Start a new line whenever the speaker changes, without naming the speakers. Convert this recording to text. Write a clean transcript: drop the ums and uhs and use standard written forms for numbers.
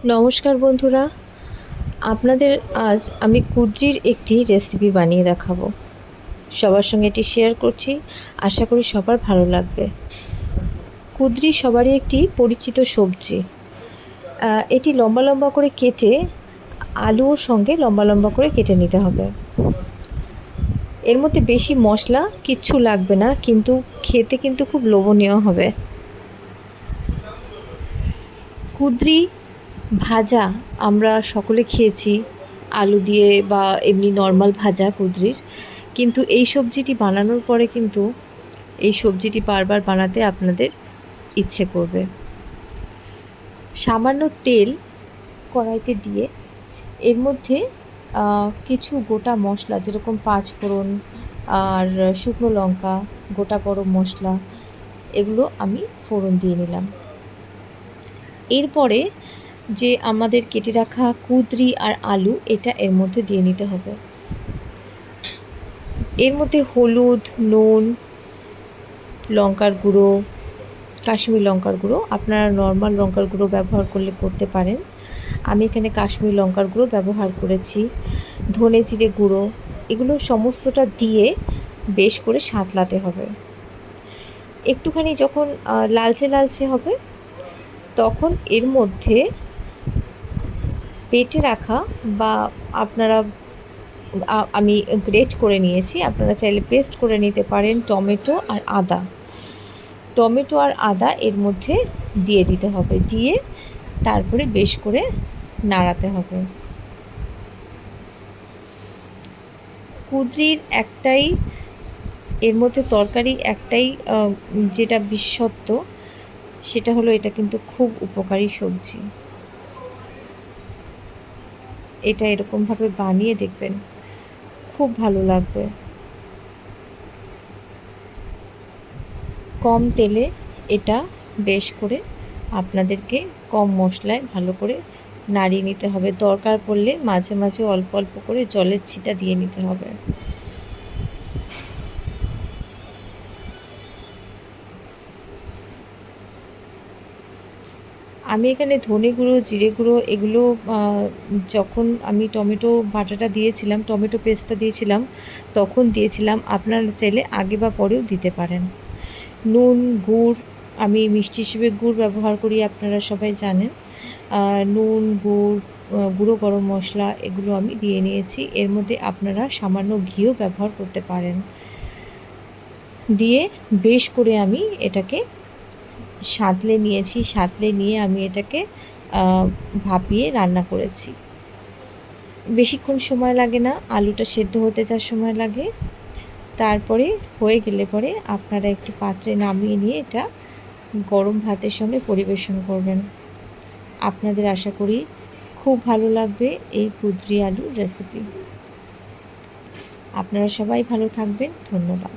নমস্কার বন্ধুরা, আপনাদের আজ আমি কুদ্রির একটি রেসিপি বানিয়ে দেখাবো। সবার সঙ্গে এটি শেয়ার করছি, আশা করি সবার ভালো লাগবে। কুদ্রি সবারই একটি পরিচিত সবজি। এটি লম্বা লম্বা করে কেটে আলুর সঙ্গে লম্বা লম্বা করে কেটে নিতে হবে। এর মধ্যে বেশি মশলা কিচ্ছু লাগবে না, কিন্তু খেতে কিন্তু খুব লোভনীয় হবে। কুদ্রি ভাজা আমরা সকলে খেয়েছি, আলু দিয়ে বা এমনি নর্মাল ভাজা কুদ্রির, কিন্তু এই সবজিটি বানানোর পরে কিন্তু এই সবজিটি বারবার বানাতে আপনাদের ইচ্ছে করবে। সামান্য তেল কড়াইতে দিয়ে এর মধ্যে কিছু গোটা মশলা, যেরকম 5 ফোড়ন আর শুকনো লঙ্কা, গোটা গরম মশলা, এগুলো আমি ফোড়ন দিয়ে নিলাম। এরপরে যে আমাদের কেটে রাখা কুঁদরি আর আলু, এটা এর মধ্যে দিয়ে নিতে হবে। এর মধ্যে হলুদ, নুন, লঙ্কার গুঁড়ো, কাশ্মীরি লঙ্কার গুঁড়ো, আপনারা নর্মাল লঙ্কার গুঁড়ো ব্যবহার করলে করতে পারেন, আমি এখানে কাশ্মীরি লঙ্কার গুঁড়ো ব্যবহার করেছি, ধনে জিরে গুঁড়ো, এগুলো সমস্তটা দিয়ে বেশ করে সাঁতলাতে হবে। একটুখানি যখন লালচে লালচে হবে, তখন এর মধ্যে বেটে রাখা বা আপনারা আমি গ্রেট করে নিয়েছি, আপনারা চাইলে পেস্ট করে নিতে পারেন, টমেটো আর আদা এর মধ্যে দিয়ে দিতে হবে। দিয়ে তারপরে বেশ করে নাড়াতে হবে। কুঁদরির একটাই এর মধ্যে তরকারি একটাই যেটা বিশেষত্ব, সেটা হলো এটা কিন্তু খুব উপকারী সবজি। এটা এরকমভাবে বানিয়ে দেখবেন, খুব ভালো লাগবে। কম তেলে এটা বেশ করে আপনাদেরকে কম মশলায় ভালো করে নাড়িয়ে নিতে হবে। দরকার পড়লে মাঝে মাঝে অল্প অল্প করে জলের ছিটা দিয়ে নিতে হবে। আমি এখানে ধনে গুঁড়ো, জিরে গুঁড়ো এগুলো যখন আমি টমেটো বাটাটা দিয়েছিলাম, টমেটো পেস্টটা দিয়েছিলাম, তখন দিয়েছিলাম। আপনারা চাইলে আগে বা পরেও দিতে পারেন। নুন, গুড়, আমি মিষ্টি হিসেবে গুড় ব্যবহার করি, আপনারা সবাই জানেন। নুন, গুড়, গুঁড়ো গরম মশলা, এগুলো আমি দিয়ে নিয়েছি। এর মধ্যে আপনারা সামান্য ঘিও ব্যবহার করতে পারেন। দিয়ে বেশ করে আমি এটাকে সাঁতলে নিয়ে আমি এটাকে ভাপিয়ে রান্না করেছি। বেশিক্ষণ সময় লাগে না, আলুটা সেদ্ধ হতে যা সময় লাগে। তারপরে হয়ে গেলে পরে আপনারা একটি পাত্রে নামিয়ে নিয়ে এটা গরম ভাতের সঙ্গে পরিবেশন করবেন। আপনাদের আশা করি খুব ভালো লাগবে এই কুঁদরি আলুর রেসিপি। আপনারা সবাই ভালো থাকবেন, ধন্যবাদ।